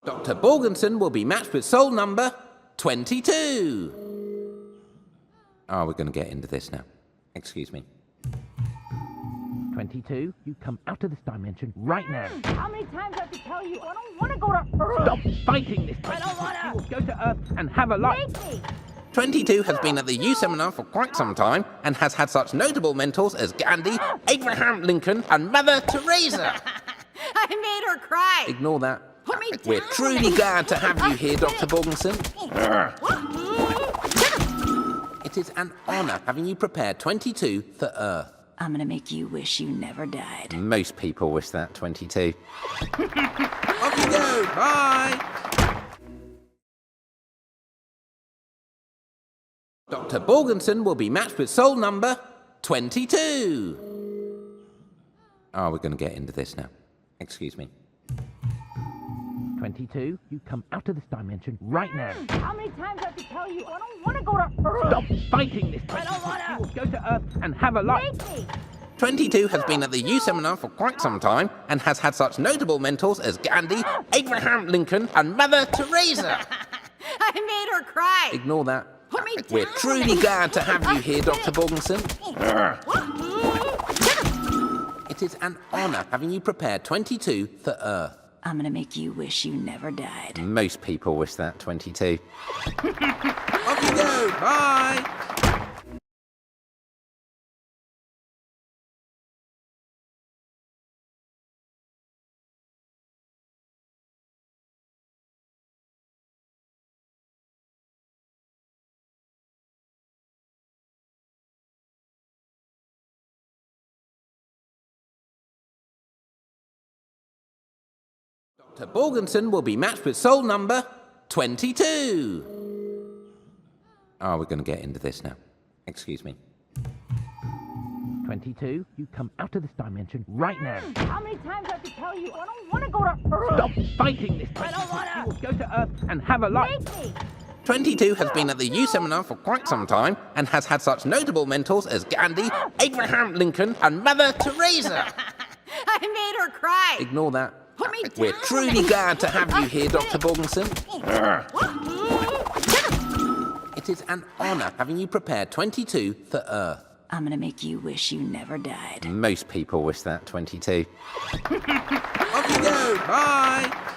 Dr. Borgenson will be matched with soul number 22. Oh, we're going to get into this now. Excuse me. 22, you come out of this dimension right now. How many times do I have to tell you? I don't want to go to Earth. Stop fighting this. I don't wanna. You will go to Earth and have a life. Make me. 22 has been at the U Seminar for quite some time and has had such notable mentors as Gandhi, Abraham Lincoln, and Mother Teresa. I made her cry. Ignore that. Put me We're down. truly glad to have you here, Dr. Borgenson. It is an honor having you prepare 22 for Earth. I'm gonna make you wish you never died. Most people wish that, 22. Off you go. Bye. Dr. Borgenson will be matched with soul number 22. Oh, we're going to get into this now. Excuse me. 22, you come out of this dimension right now. How many times do I have to tell you? I don't want to go to Earth. Stop fighting this. I don't wanna. You will go to Earth and have a life. Make me. 22 has been at the U Seminar for quite some time and has had such notable mentors as Gandhi, Abraham Lincoln, and Mother Teresa. I made her cry. Ignore that. Put me We're down. truly glad to have you here, Dr. Borgenson. It is an honor having you prepare 22 for Earth. I'm gonna make you wish you never died. Most people wish that, 22. Off you go. Bye. Dr. Borgenson will be matched with soul number 22. Oh, we're going to get into this now. Excuse me. 22, you come out of this dimension right now. How many times do I have to tell you? I don't want to go to Earth. Stop fighting this. I don't wanna. You will go to Earth and have a life. Make me. 22 has been at the U Seminar for quite some time and has had such notable mentors as Gandhi, Abraham Lincoln, and Mother Teresa. I made her cry. Ignore that. Put me We're down. truly glad to have you here, Dr. Borgenson. It is an honor having you prepare 22 for Earth. I'm gonna make you wish you never died. Most people wish that, 22. Off you go. Bye.